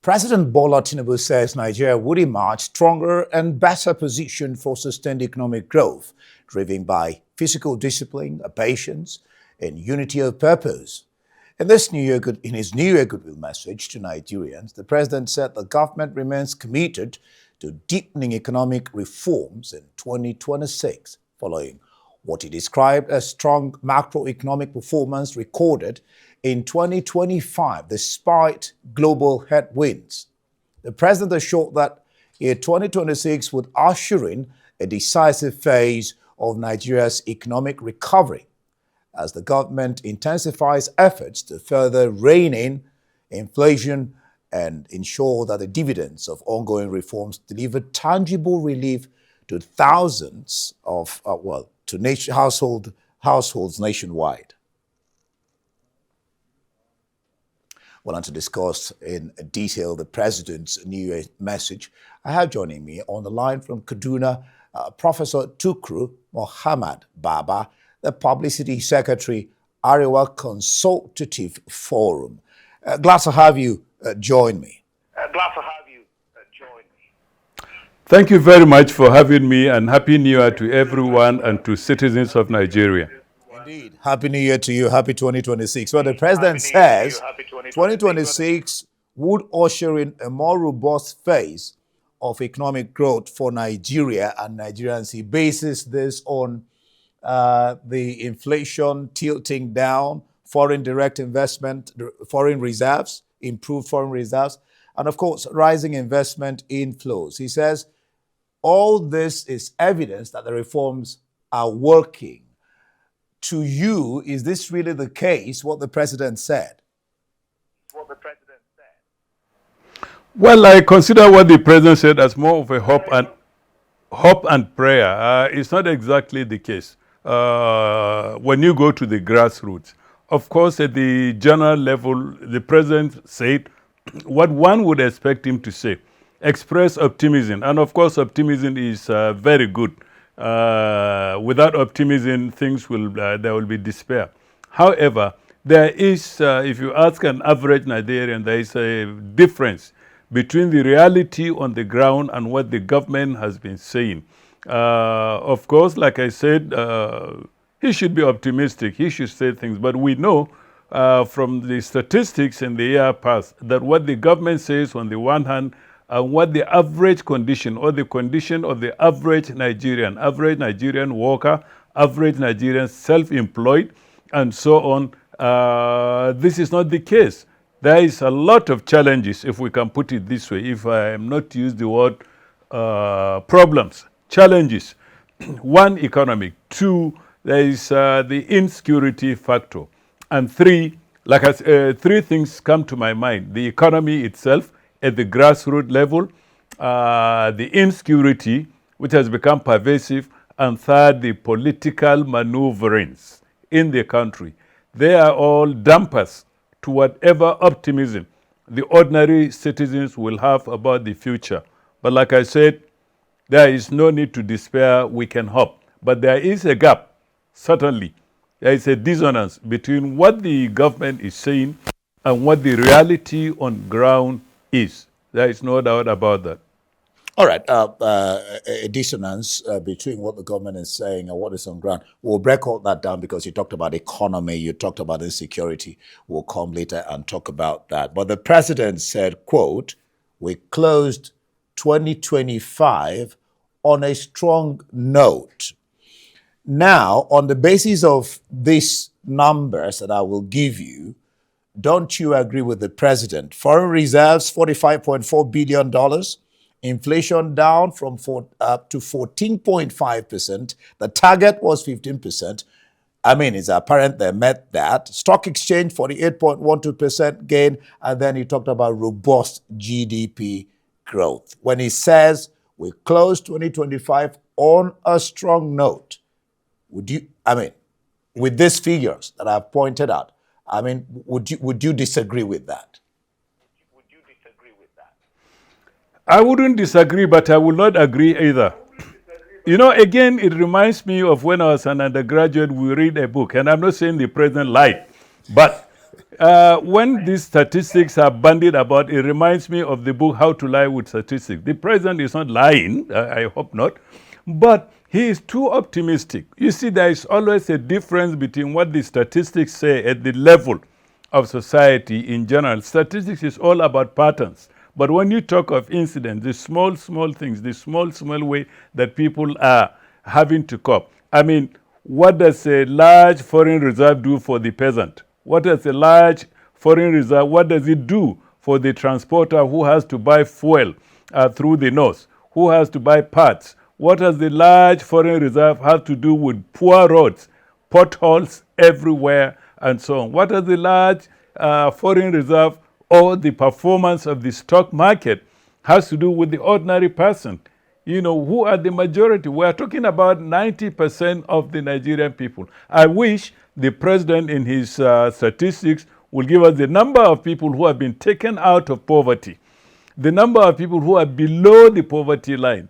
President Bola Tinubu says Nigeria would emerge stronger and better positioned for sustained economic growth, driven by fiscal discipline, patience, and unity of purpose. In his New Year Goodwill message to Nigerians, the president said the government remains committed to deepening economic reforms in 2026, following what he described as strong macroeconomic performance recorded in 2025 despite global headwinds. The president assured that year 2026 would usher in a decisive phase of Nigeria's economic recovery as the government intensifies efforts to further rein in inflation and ensure that the dividends of ongoing reforms deliver tangible relief to thousands of, households nationwide. Well, and to discuss in detail the president's New Year message, I have joining me on the line from Kaduna, Professor Tukru Mohammed Baba, the Publicity Secretary, Arewa Consultative Forum. Glad to have you join me. Thank you very much for having me, and Happy New Year to everyone and to citizens of Nigeria. Indeed. Happy New Year to you. Happy 2026. Well, the president says 2026 would usher in a more robust phase of economic growth for Nigeria and Nigerians. He bases this on the inflation tilting down, foreign direct investment, foreign reserves, improved foreign reserves, and of course, rising investment inflows. He says all this is evidence that the reforms are working. To you, is this really the case, what the president said? Well, I consider what the president said as more of a hope and prayer. It's not exactly the case. When you go to the grassroots, of course, at the general level, the president said what one would expect him to say, express optimism. And of course, optimism is very good. Without optimism, there will be despair. However, there is, if you ask an average Nigerian, there is a difference between the reality on the ground and what the government has been saying. Of course, like I said, he should be optimistic. He should say things. But we know from the statistics in the year past that what the government says on the one hand and what the average condition or the condition of the average Nigerian worker, average Nigerian self-employed, and so on, this is not the case. There is a lot of challenges, if we can put it this way, if I am not to use the word problems, challenges. One, economic. Two, there is the insecurity factor. And three, three things come to my mind. The economy itself at the grassroots level, the insecurity, which has become pervasive, and third, the political maneuverings in the country. They are all dampers to whatever optimism the ordinary citizens will have about the future. But like I said, there is no need to despair. We can hope. But there is a gap, certainly. There is a dissonance between what the government is saying and what the reality on ground is. There is no doubt about that. All right, a dissonance between what the government is saying and what is on ground. We'll break all that down because you talked about economy, you talked about insecurity. We'll come later and talk about that. But the president said, quote, "We closed 2025 on a strong note." Now, on the basis of these numbers that I will give you, don't you agree with the president? Foreign reserves, $45.4 billion. Inflation down from up to 14.5%. The target was 15%. I mean, it's apparent they met that. Stock exchange, 48.12% gain. And then he talked about robust GDP growth. When he says we closed 2025 on a strong note, would you, with these figures that I've pointed out, would you disagree with that? I wouldn't disagree, but I will not agree either. You know, again, it reminds me of when I was an undergraduate, we read a book, and I'm not saying the president lied, but When these statistics are bandied about, it reminds me of the book How to Lie with Statistics. The president is not lying, I hope not, but he is too optimistic. You see, there is always a difference between what the statistics say at the level of society in general. Statistics is all about patterns. But when you talk of incidents, the small, small things, the small, small way that people are having to cope. I mean, what does a large foreign reserve do for the peasant? What does a large foreign reserve, what does it do for the transporter who has to buy fuel through the north, who has to buy parts? What does the large foreign reserve have to do with poor roads, potholes everywhere, and so on? What does the large foreign reserve or the performance of the stock market has to do with the ordinary person? You know, who are the majority? We are talking about 90% of the Nigerian people. I wish the president in his statistics will give us the number of people who have been taken out of poverty, the number of people who are below the poverty line,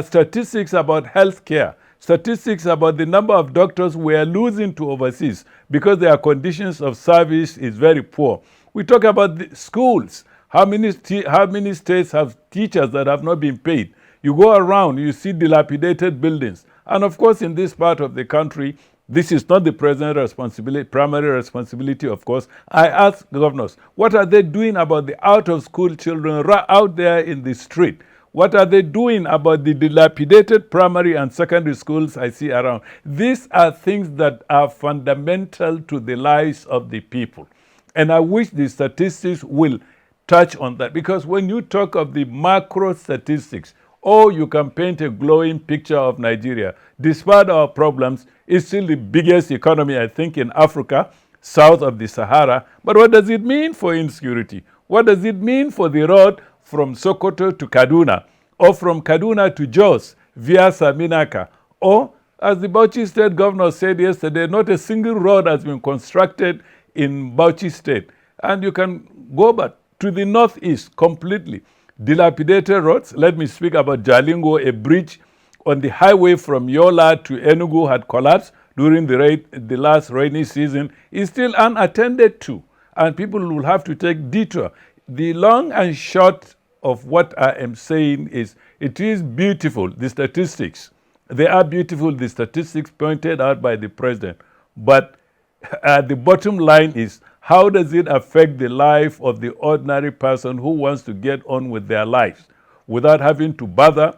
statistics about health care, statistics about the number of doctors we are losing to overseas because their conditions of service is very poor. We talk about the schools. How many states have teachers that have not been paid? You go around, you see dilapidated buildings. And of course, in this part of the country, this is not the president's responsibility, primary responsibility, of course. I ask governors, what are they doing about the out-of-school children out there in the street? What are they doing about the dilapidated primary and secondary schools I see around? These are things that are fundamental to the lives of the people. And I wish the statistics will touch on that, because when you talk of the macro statistics, you can paint a glowing picture of Nigeria. Despite our problems, it's still the biggest economy, I think, in Africa, south of the Sahara. But what does it mean for insecurity? What does it mean for the road from Sokoto to Kaduna, or from Kaduna to Jos via Saminaka? Or, as the Bauchi State governor said yesterday, not a single road has been constructed in Bauchi State. And you can go back to the northeast completely. Dilapidated roads. Let me speak about Jalingo, a bridge on the highway from Yola to Enugu had collapsed during the last rainy season. Is still unattended to, and people will have to take detour. The long and short of what I am saying is, it is beautiful, the statistics. They are beautiful, the statistics pointed out by the president. But the bottom line is, how does it affect the life of the ordinary person who wants to get on with their lives without having to bother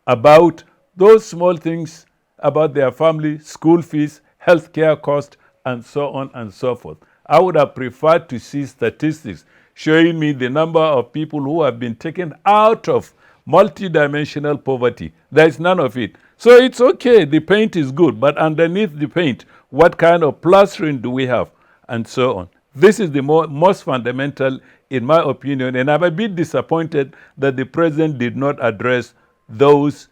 about those small things about their family, school fees, health care costs, and so on and so forth? I would have preferred to see statistics showing me the number of people who have been taken out of multidimensional poverty. There is none of it. So it's okay, the paint is good, but underneath the paint, what kind of plastering do we have? And so on. This is the most fundamental, in my opinion, and I'm a bit disappointed that the president did not address those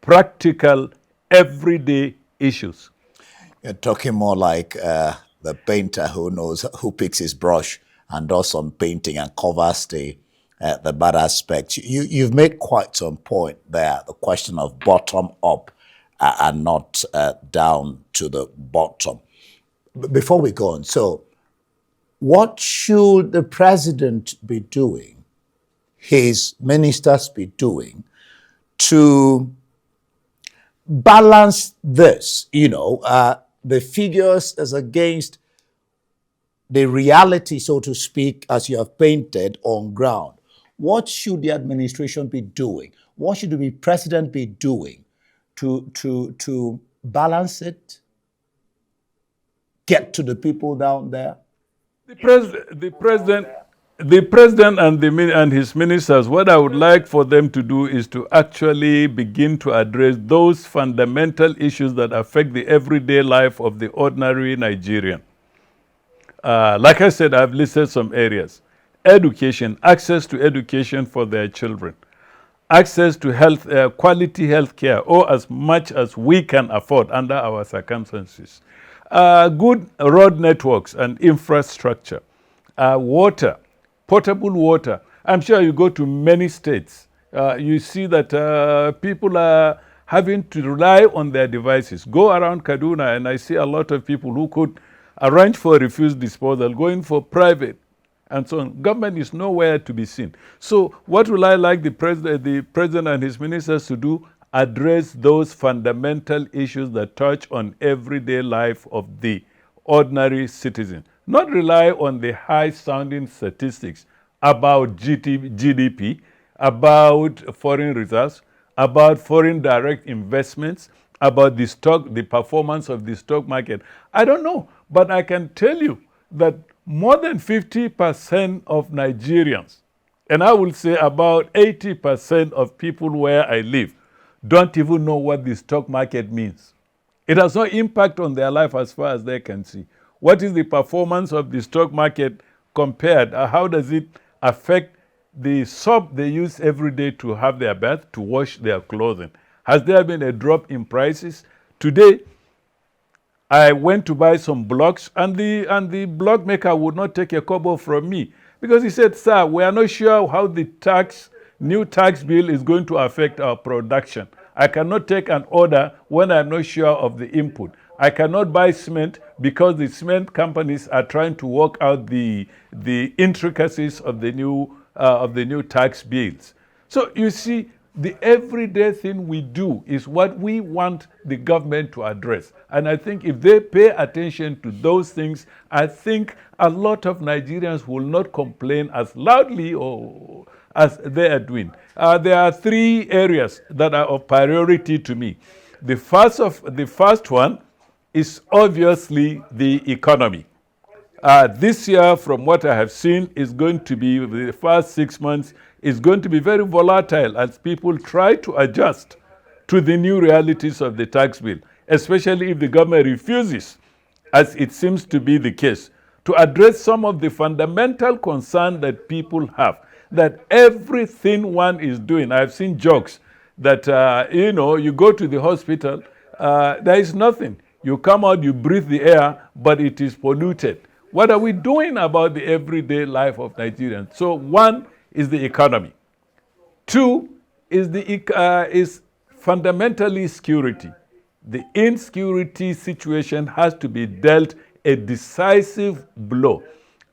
practical, everyday issues. You're talking more like the painter who picks his brush and does some painting and covers the bad aspects. You've made quite some point there, the question of bottom up and not down to the bottom. Before we go on, so what should the president be doing, his ministers be doing, to balance this, the figures as against the reality, so to speak, as you have painted on ground? What should the administration be doing? What should the president be doing to balance it, get to the people down there? The president and his ministers, what I would like for them to do is to actually begin to address those fundamental issues that affect the everyday life of the ordinary Nigerian. Like I said, I've listed some areas. Education, access to education for their children. Access to health, quality health care, or as much as we can afford under our circumstances. Good road networks and infrastructure. Water, potable water. I'm sure you go to many states, you see that people are having to rely on their devices. Go around Kaduna and I see a lot of people who could arrange for refuse disposal, going for private, and so on. Government is nowhere to be seen. So what will I like the president and his ministers to do? Address those fundamental issues that touch on everyday life of the ordinary citizen. Not rely on the high-sounding statistics about GDP, about foreign reserves, about foreign direct investments, about the performance of the stock market. I don't know, but I can tell you that more than 50% of Nigerians, and I will say about 80% of people where I live, don't even know what the stock market means. It has no impact on their life as far as they can see. What is the performance of the stock market compared? How does it affect the soap they use every day to have their bath, to wash their clothing? Has there been a drop in prices? Today, I went to buy some blocks, and the block maker would not take a kobo from me because he said, "Sir, we are not sure how the new tax bill is going to affect our production. I cannot take an order when I'm not sure of the input. I cannot buy cement because the cement companies are trying to work out the intricacies of the new tax bills." So you see, the everyday thing we do is what we want the government to address. And I think if they pay attention to those things, I think a lot of Nigerians will not complain as loudly or as they are doing. There are three areas that are of priority to me. The first one is obviously the economy. This year, from what I have seen, is going to be, the first 6 months, is going to be very volatile as people try to adjust to the new realities of the tax bill, especially if the government refuses, as it seems to be the case, to address some of the fundamental concerns that people have, that everything one is doing. I've seen jokes that, you go to the hospital, there is nothing. You come out, you breathe the air, but it is polluted. What are we doing about the everyday life of Nigerians? So one is the economy. Two is fundamentally security. The insecurity situation has to be dealt a decisive blow.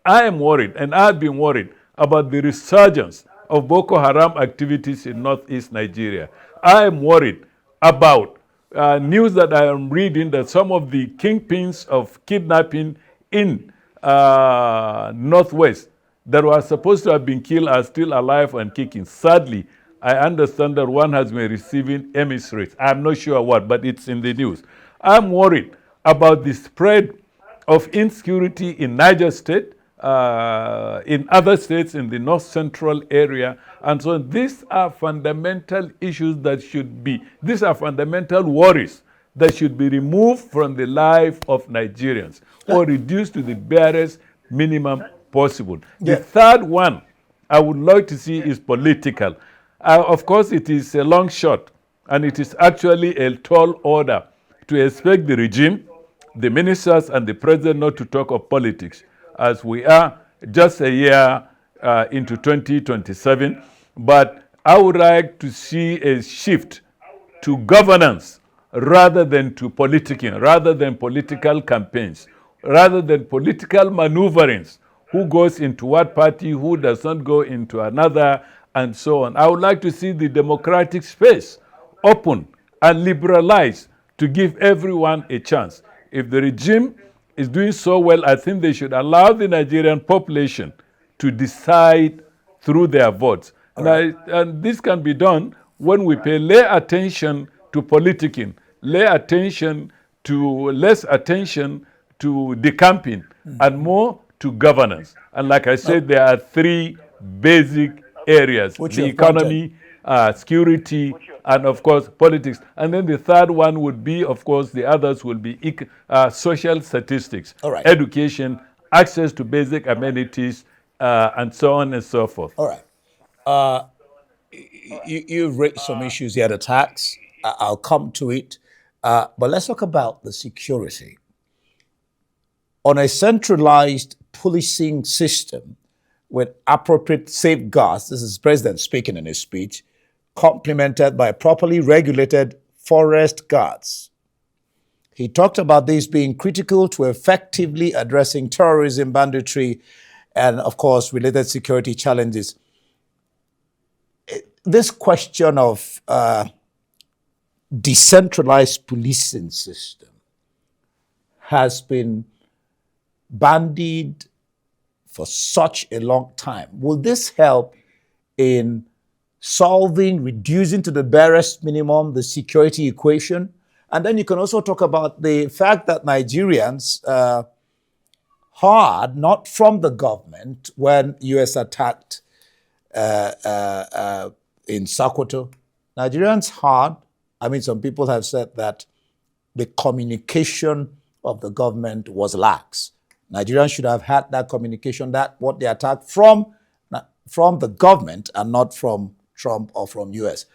I am worried, and I've been worried about the resurgence of Boko Haram activities in northeast Nigeria. I am worried about news that I am reading that some of the kingpins of kidnapping in northwest that were supposed to have been killed are still alive and kicking. Sadly, I understand that one has been receiving emissaries. I'm not sure what, but it's in the news. I'm worried about the spread of insecurity in Niger State, in other states in the north central area. And so these are fundamental issues these are fundamental worries that should be removed from the life of Nigerians or reduced to the barest minimum possible. The third one I would like to see is political. Of course, it is a long shot, and it is actually a tall order to expect the regime, the ministers, and the president not to talk of politics, as we are just a year into 2027. But I would like to see a shift to governance rather than to politicking, rather than political campaigns, rather than political maneuverings. Who goes into what party, who does not go into another, and so on. I would like to see the democratic space open and liberalized to give everyone a chance. If the regime is doing so well, I think they should allow the Nigerian population to decide through their votes. And this can be done when we pay less attention to politicking, less attention to decamping, and more to governance. And like I said, there are three basic areas: the economy, security, and of course politics. And then the third one would be, of course, the others will be social statistics, education, access to basic amenities, and so on and so forth. All right. You've raised some issues here, the tax. I'll come to it. But let's talk about the security. On a centralized policing system with appropriate safeguards, this is President speaking in his speech, complemented by properly regulated forest guards, He talked about this being critical to effectively addressing terrorism, banditry, and, of course, related security challenges. This question of decentralized policing system has been bandied for such a long time. Will this help in solving, reducing to the barest minimum the security equation? And then you can also talk about the fact that Nigerians heard, not from the government, when US attacked in Sokoto. Nigerians heard, I mean, some people have said that the communication of the government was lax. Nigerians should have had that communication, that what they attacked from the government and not from Trump or from US.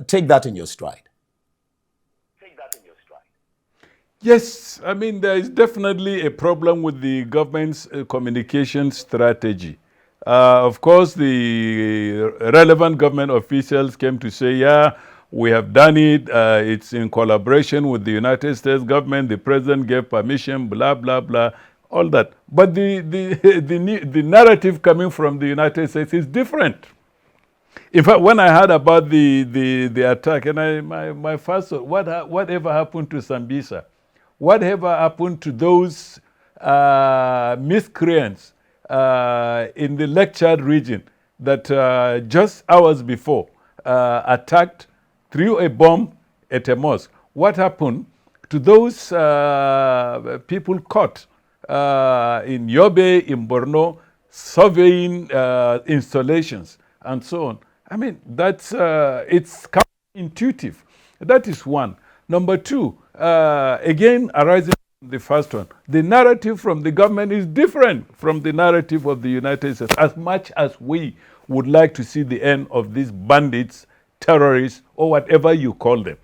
Take that in your stride. Yes, I mean, there is definitely a problem with the government's communication strategy. Of course, the relevant government officials came to say, yeah, we have done it. It's in collaboration with the United States government. The president gave permission, blah, blah, blah, all that. But the narrative coming from the United States is different. In fact, when I heard about the attack, and my first thought, whatever happened to Sambisa? Whatever happened to those miscreants in the lectured region that just hours before attacked, threw a bomb at a mosque? What happened to those people caught in Yobe, in Borno, surveying installations and so on? I mean, that's it's counterintuitive. That is one. Number two, again, arising from the first one, the narrative from the government is different from the narrative of the United States. As much as we would like to see the end of these bandits, terrorists, or whatever you call them.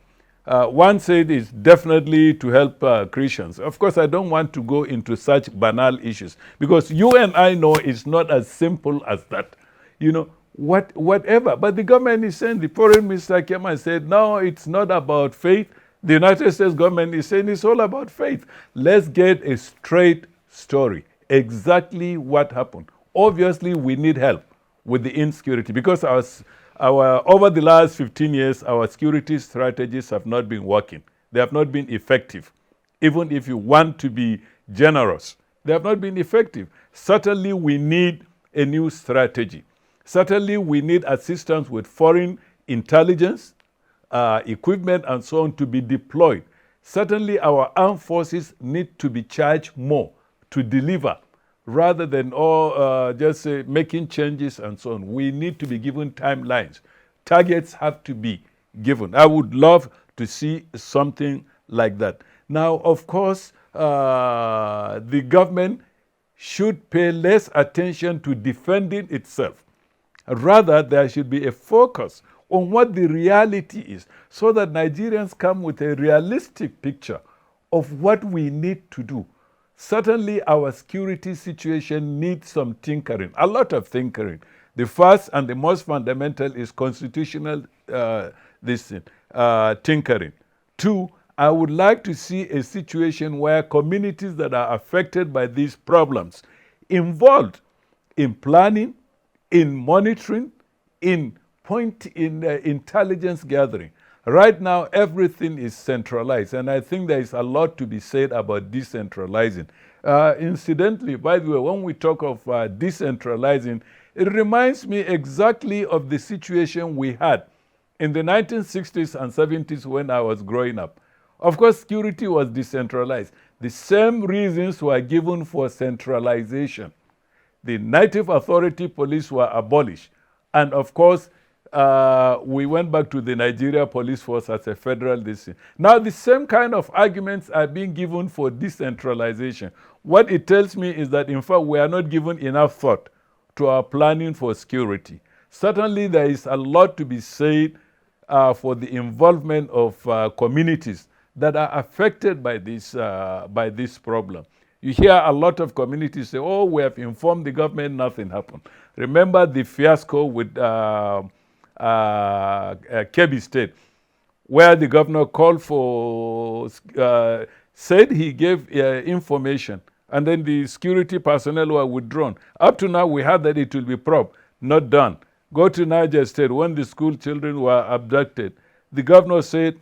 One said it's definitely to help Christians. Of course, I don't want to go into such banal issues because you and I know it's not as simple as that. You know, whatever. But the government is saying, the foreign minister came and said, no, it's not about faith. The United States government is saying it's all about faith. Let's get a straight story. Exactly what happened. Obviously, we need help with the insecurity because over the last 15 years, our security strategies have not been working. They have not been effective. Even if you want to be generous, they have not been effective. Certainly, we need a new strategy. Certainly, we need assistance with foreign intelligence, equipment, and so on to be deployed. Certainly, our armed forces need to be charged more to deliver rather than just making changes and so on. We need to be given timelines. Targets have to be given. I would love to see something like that. Now, of course, the government should pay less attention to defending itself. Rather, there should be a focus on what the reality is so that Nigerians come with a realistic picture of what we need to do. Certainly, our security situation needs some tinkering, a lot of tinkering. The first and the most fundamental is constitutional tinkering. Two, I would like to see a situation where communities that are affected by these problems involved in planning, in monitoring, in intelligence gathering. Right now, everything is centralized, and I think there is a lot to be said about decentralizing. Incidentally, by the way, when we talk of decentralizing, it reminds me exactly of the situation we had in the 1960s and 70s when I was growing up. Of course, security was decentralized. The same reasons were given for centralization. The native authority police were abolished. And of course, we went back to the Nigeria police force as a federal district. Now, the same kind of arguments are being given for decentralization. What it tells me is that, in fact, we are not given enough thought to our planning for security. Certainly, there is a lot to be said for the involvement of communities that are affected by this problem. You hear a lot of communities say, oh, we have informed the government, nothing happened. Remember the fiasco with Kebbi State, where the governor called for said he gave information, and then the security personnel were withdrawn. Up to now, we heard that it will be probed, not done. Go to Niger State, when the school children were abducted, the governor said,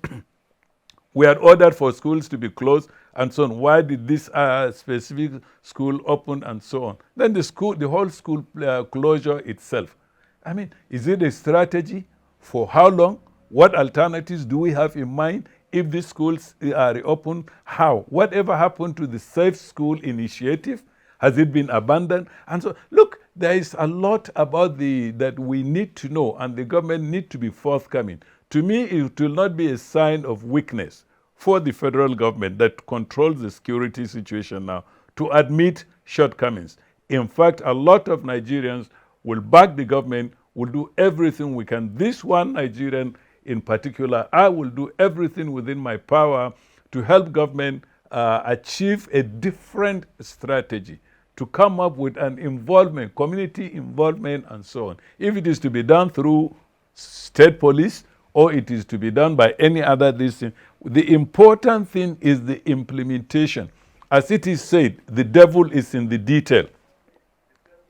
we had ordered for schools to be closed and so on. Why did this specific school open and so on? Then the whole school closure itself. I mean, is it a strategy? For how long? What alternatives do we have in mind? If these schools are reopened, how? Whatever happened to the Safe School initiative? Has it been abandoned? And so, look, there is a lot about that we need to know, and the government need to be forthcoming. To me, it will not be a sign of weakness for the federal government that controls the security situation now to admit shortcomings. In fact, a lot of Nigerians will back the government, will do everything we can. This one Nigerian in particular, I will do everything within my power to help government achieve a different strategy, to come up with an involvement, community involvement, and so on. If it is to be done through state police, or it is to be done by any other thing, the important thing is the implementation. As it is said, the devil is in the detail,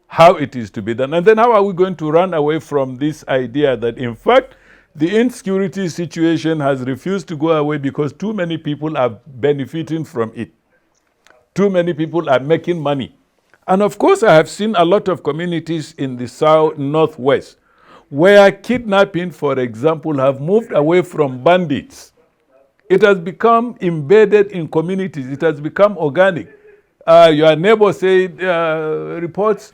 how it is to be done. And then how are we going to run away from this idea that, in fact, the insecurity situation has refused to go away because too many people are benefiting from it. Too many people are making money. And of course, I have seen a lot of communities in the northwest where kidnapping, for example, have moved away from bandits. It has become embedded in communities. It has become organic. Your neighbor said, reports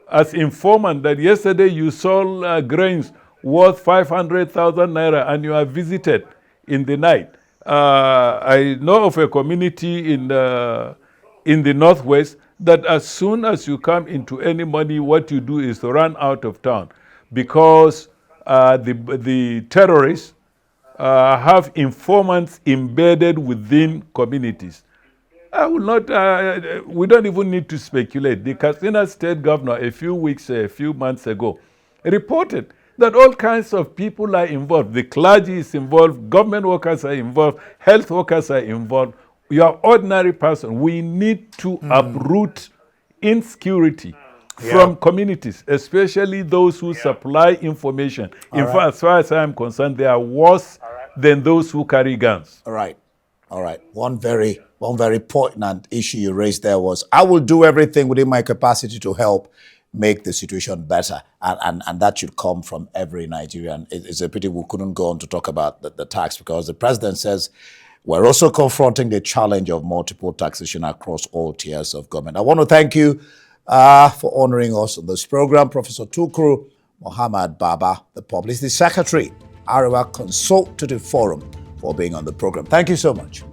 as informant that yesterday you sold grains worth 500,000 naira and you are visited in the night. I know of a community in the northwest that as soon as you come into any money, what you do is to run out of town because the terrorists have informants embedded within communities. I will not, we don't even need to speculate. The Katsina State Governor a few months ago reported that all kinds of people are involved. The clergy is involved, government workers are involved, health workers are involved. Your ordinary person, we need to uproot insecurity from communities, especially those who supply information. In fact, as far as I am concerned, they are worse than those who carry guns. All right. One very poignant issue you raised there was, I will do everything within my capacity to help make the situation better. And that should come from every Nigerian. It's a pity we couldn't go on to talk about the tax, because the president says we're also confronting the challenge of multiple taxation across all tiers of government. I want to thank you for honoring us on this program, Professor Tukuru Muhammad Baba, the Publicity Secretary, Arewa Consultative Forum, for being on the program. Thank you so much.